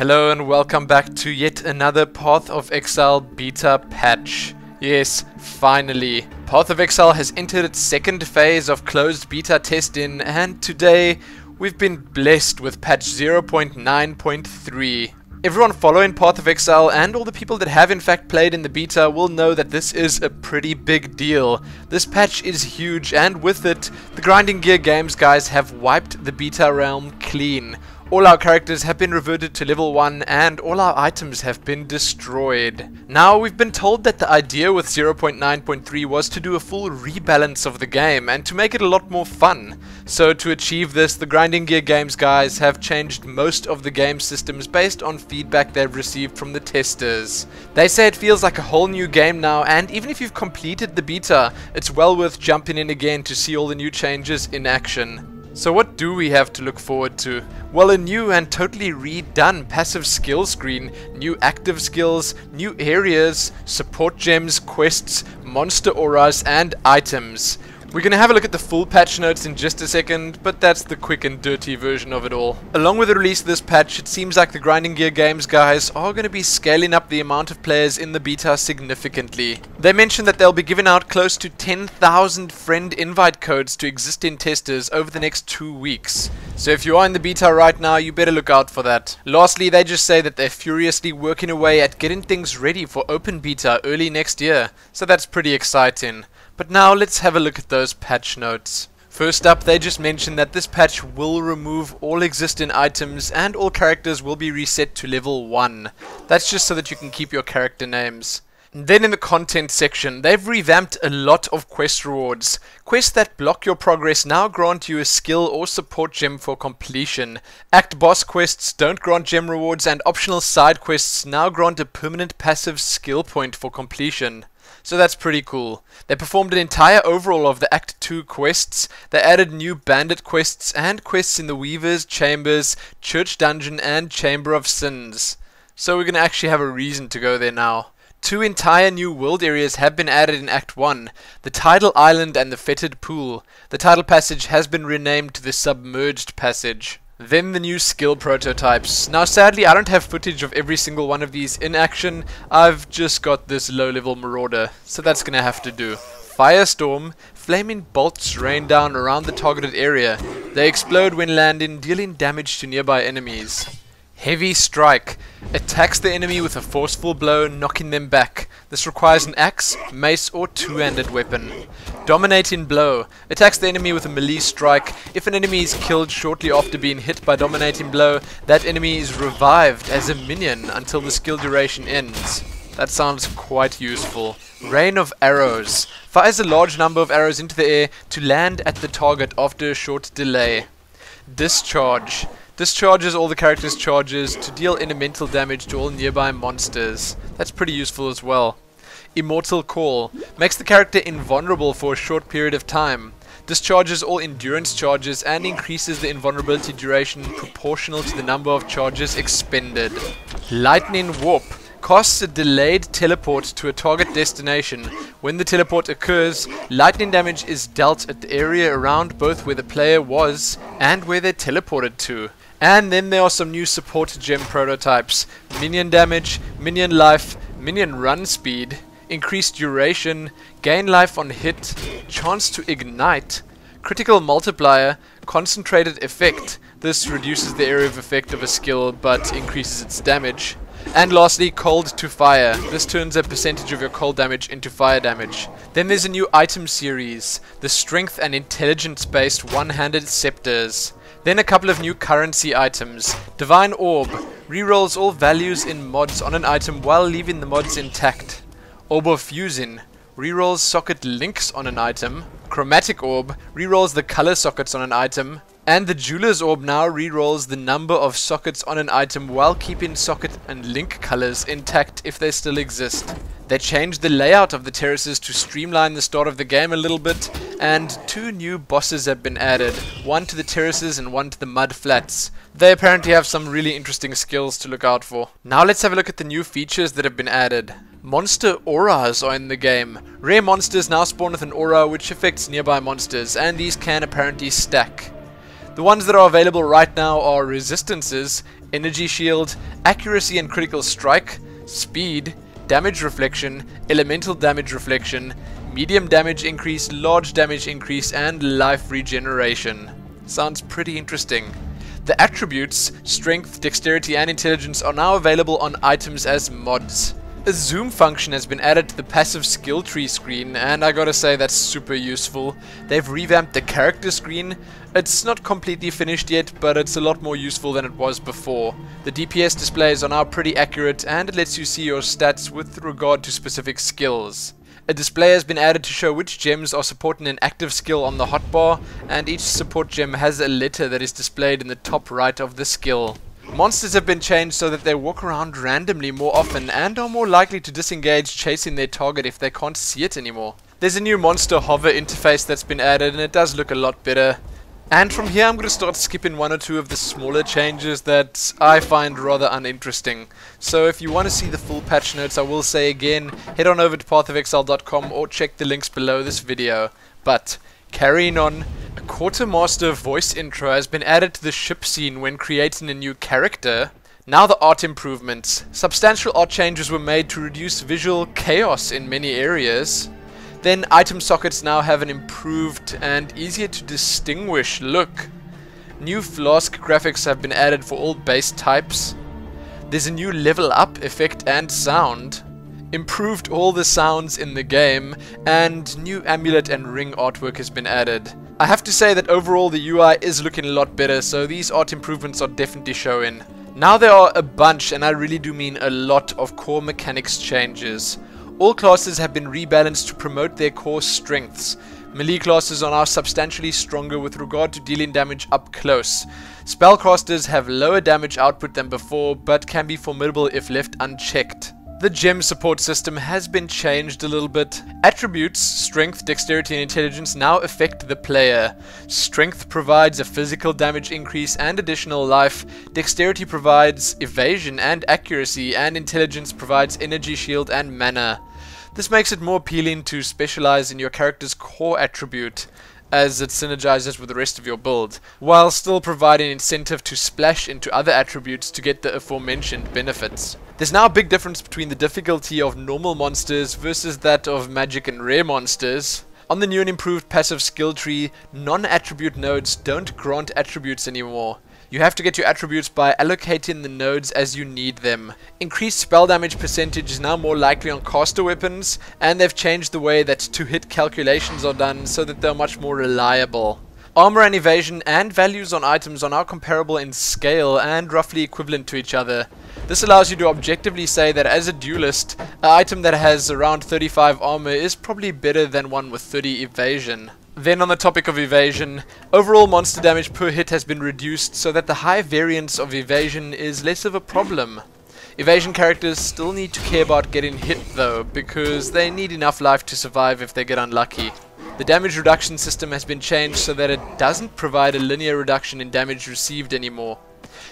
Hello and welcome back to yet another Path of Exile Beta patch. Yes, finally. Path of Exile has entered its second phase of closed beta testing, and today we've been blessed with patch 0.9.3. Everyone following Path of Exile and all the people that have in fact played in the beta will know that this is a pretty big deal. This patch is huge, and with it, the Grinding Gear Games guys have wiped the beta realm clean. All our characters have been reverted to level 1 and all our items have been destroyed. Now, we've been told that the idea with 0.9.3 was to do a full rebalance of the game and to make it a lot more fun. So to achieve this, the Grinding Gear Games guys have changed most of the game systems based on feedback they've received from the testers. They say it feels like a whole new game now, and even if you've completed the beta, it's well worth jumping in again to see all the new changes in action. So what do we have to look forward to? Well, a new and totally redone passive skill screen, new active skills, new areas, support gems, quests, monster auras, and items. We're going to have a look at the full patch notes in just a second, but that's the quick and dirty version of it all. Along with the release of this patch, it seems like the Grinding Gear Games guys are going to be scaling up the amount of players in the beta significantly. They mentioned that they'll be giving out close to 10,000 friend invite codes to existing testers over the next 2 weeks. So if you are in the beta right now, you better look out for that. Lastly, they just say that they're furiously working away at getting things ready for open beta early next year, so that's pretty exciting. But now let's have a look at those patch notes. First up, they just mentioned that this patch will remove all existing items and all characters will be reset to level 1. That's just so that you can keep your character names. And then in the content section, they've revamped a lot of quest rewards. Quests that block your progress now grant you a skill or support gem for completion. Act boss quests don't grant gem rewards, and optional side quests now grant a permanent passive skill point for completion. So that's pretty cool. They performed an entire overhaul of the Act 2 quests. They added new bandit quests and quests in the Weaver's Chambers, Church Dungeon, and Chamber of Sins. So we're going to actually have a reason to go there now. 2 entire new world areas have been added in Act 1, the Tidal Island and the Fetid Pool. The Tidal Passage has been renamed to the Submerged Passage. Then the new skill prototypes. Now sadly I don't have footage of every single one of these in action. I've just got this low level Marauder, so that's gonna have to do. Firestorm, flaming bolts rain down around the targeted area. They explode when landing, dealing damage to nearby enemies. Heavy Strike, attacks the enemy with a forceful blow, knocking them back. This requires an axe, mace, or two-handed weapon. Dominating Blow, attacks the enemy with a melee strike. If an enemy is killed shortly after being hit by Dominating Blow, that enemy is revived as a minion until the skill duration ends. That sounds quite useful. Rain of Arrows, fires a large number of arrows into the air to land at the target after a short delay. Discharge, discharges all the characters' charges to deal elemental damage to all nearby monsters. That's pretty useful as well. Immortal Call, makes the character invulnerable for a short period of time. Discharges all endurance charges and increases the invulnerability duration proportional to the number of charges expended. Lightning Warp, casts a delayed teleport to a target destination. When the teleport occurs, lightning damage is dealt at the area around both where the player was and where they teleported to. And then there are some new support gem prototypes. Minion damage, minion life, minion run speed, increased duration, gain life on hit, chance to ignite, critical multiplier, concentrated effect. This reduces the area of effect of a skill but increases its damage. And lastly, Cold to Fire. This turns a percentage of your cold damage into fire damage. Then there's a new item series, the Strength and Intelligence based one-handed scepters. Then a couple of new currency items. Divine Orb, rerolls all values in mods on an item while leaving the mods intact. Orb of Fusing, rerolls socket links on an item. Chromatic Orb, rerolls the color sockets on an item. And the Jeweler's Orb now rerolls the number of sockets on an item while keeping socket and link colors intact if they still exist. They changed the layout of the terraces to streamline the start of the game a little bit, and 2 new bosses have been added, one to the terraces and one to the mud flats. They apparently have some really interesting skills to look out for. Now let's have a look at the new features that have been added. Monster auras are in the game. Rare monsters now spawn with an aura which affects nearby monsters, and these can apparently stack. The ones that are available right now are Resistances, energy shield, accuracy and critical strike, speed, damage reflection, elemental damage reflection, medium damage increase, large damage increase, and life regeneration. Sounds pretty interesting. The attributes, strength, dexterity, and intelligence are now available on items as mods. A zoom function has been added to the passive skill tree screen, and I gotta say that's super useful. They've revamped the character screen. It's not completely finished yet, but it's a lot more useful than it was before. The DPS displays are now pretty accurate, and it lets you see your stats with regard to specific skills. A display has been added to show which gems are supporting an active skill on the hotbar, and each support gem has a letter that is displayed in the top right of the skill. Monsters have been changed so that they walk around randomly more often and are more likely to disengage chasing their target if they can't see it anymore. There's a new monster hover interface that's been added, and it does look a lot better. And from here I'm going to start skipping one or two of the smaller changes that I find rather uninteresting. So if you want to see the full patch notes, I will say again, head on over to pathofexile.com or check the links below this video. But carrying on, a quartermaster voice intro has been added to the ship scene when creating a new character. Now the art improvements. Substantial art changes were made to reduce visual chaos in many areas. Then item sockets now have an improved and easier to distinguish look. New flask graphics have been added for all base types. There's a new level up effect and sound. Improved all the sounds in the game, and new amulet and ring artwork has been added. I have to say that overall the UI is looking a lot better, so these art improvements are definitely showing. Now there are a bunch, and I really do mean a lot, of core mechanics changes. All classes have been rebalanced to promote their core strengths. Melee classes are now substantially stronger with regard to dealing damage up close. Spellcasters have lower damage output than before, but can be formidable if left unchecked. The gem support system has been changed a little bit. Attributes, strength, dexterity, and intelligence now affect the player. Strength provides a physical damage increase and additional life. Dexterity provides evasion and accuracy, and intelligence provides energy shield and mana. This makes it more appealing to specialize in your character's core attribute, as it synergizes with the rest of your build, while still providing incentive to splash into other attributes to get the aforementioned benefits. There's now a big difference between the difficulty of normal monsters versus that of magic and rare monsters. On the new and improved passive skill tree, non-attribute nodes don't grant attributes anymore. You have to get your attributes by allocating the nodes as you need them. Increased spell damage percentage is now more likely on caster weapons, and they've changed the way that to-hit calculations are done so that they're much more reliable. Armor and evasion and values on items are now comparable in scale and roughly equivalent to each other. This allows you to objectively say that as a duelist, an item that has around 35 armor is probably better than one with 30 evasion. Then on the topic of evasion, overall monster damage per hit has been reduced so that the high variance of evasion is less of a problem. Evasion characters still need to care about getting hit though, because they need enough life to survive if they get unlucky. The damage reduction system has been changed so that it doesn't provide a linear reduction in damage received anymore.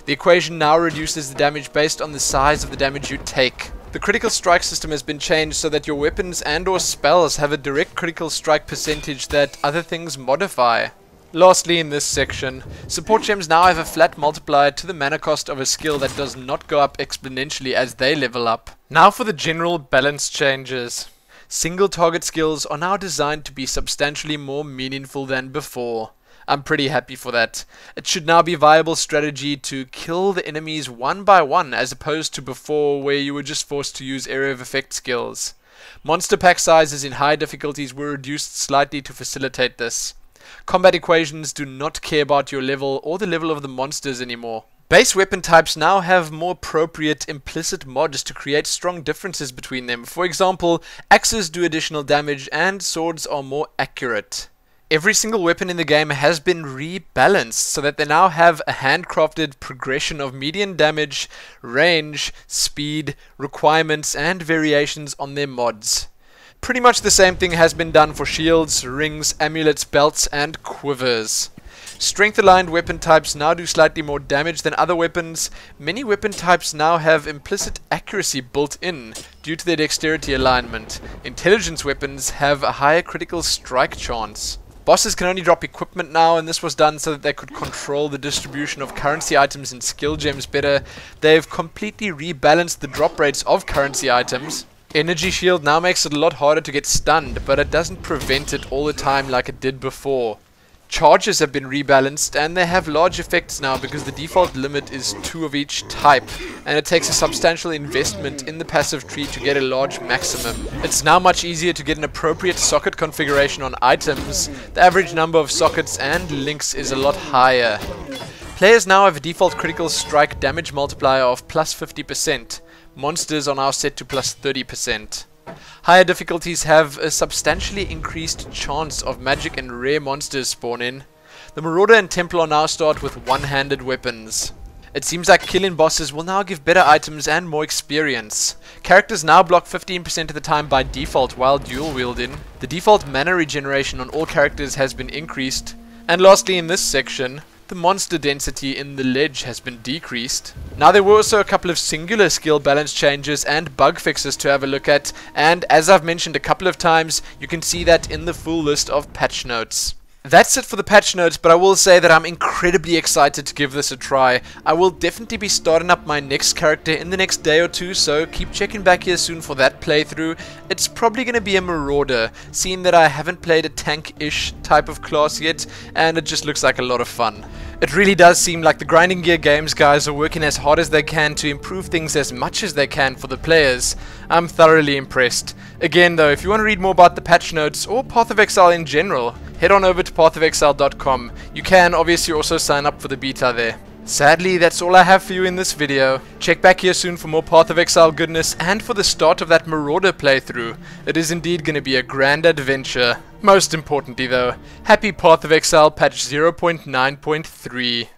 The equation now reduces the damage based on the size of the damage you take. The critical strike system has been changed so that your weapons and or spells have a direct critical strike percentage that other things modify. Lastly in this section, support gems now have a flat multiplier to the mana cost of a skill that does not go up exponentially as they level up. Now for the general balance changes. Single target skills are now designed to be substantially more meaningful than before. I'm pretty happy for that. It should now be a viable strategy to kill the enemies one by one as opposed to before where you were just forced to use area of effect skills. Monster pack sizes in high difficulties were reduced slightly to facilitate this. Combat equations do not care about your level or the level of the monsters anymore. Base weapon types now have more appropriate implicit mods to create strong differences between them. For example, axes do additional damage and swords are more accurate. Every single weapon in the game has been rebalanced so that they now have a handcrafted progression of median damage, range, speed, requirements, and variations on their mods. Pretty much the same thing has been done for shields, rings, amulets, belts, and quivers. Strength-aligned weapon types now do slightly more damage than other weapons. Many weapon types now have implicit accuracy built in due to their dexterity alignment. Intelligence weapons have a higher critical strike chance. Bosses can only drop equipment now, and this was done so that they could control the distribution of currency items and skill gems better. They've completely rebalanced the drop rates of currency items. Energy Shield now makes it a lot harder to get stunned, but it doesn't prevent it all the time like it did before. Charges have been rebalanced, and they have large effects now because the default limit is 2 of each type, and it takes a substantial investment in the passive tree to get a large maximum. It's now much easier to get an appropriate socket configuration on items. The average number of sockets and links is a lot higher. Players now have a default critical strike damage multiplier of plus 50%. Monsters are now set to plus 30%. Higher difficulties have a substantially increased chance of magic and rare monsters spawn in. The Marauder and Templar now start with one-handed weapons. It seems like killing bosses will now give better items and more experience. Characters now block 15% of the time by default while dual wielding. The default mana regeneration on all characters has been increased. And lastly, in this section, the monster density in the ledge has been decreased. Now there were also a couple of singular skill balance changes and bug fixes to have a look at, and as I've mentioned a couple of times, you can see that in the full list of patch notes. That's it for the patch notes, but I will say that I'm incredibly excited to give this a try. I will definitely be starting up my next character in the next day or two, so keep checking back here soon for that playthrough. It's probably going to be a Marauder, seeing that I haven't played a tank-ish type of class yet, and it just looks like a lot of fun. It really does seem like the Grinding Gear Games guys are working as hard as they can to improve things as much as they can for the players. I'm thoroughly impressed. Again though, if you want to read more about the patch notes or Path of Exile in general, head on over to pathofexile.com. You can obviously also sign up for the beta there. Sadly, that's all I have for you in this video. Check back here soon for more Path of Exile goodness and for the start of that Marauder playthrough. It is indeed going to be a grand adventure. Most importantly though, happy Path of Exile patch 0.9.3.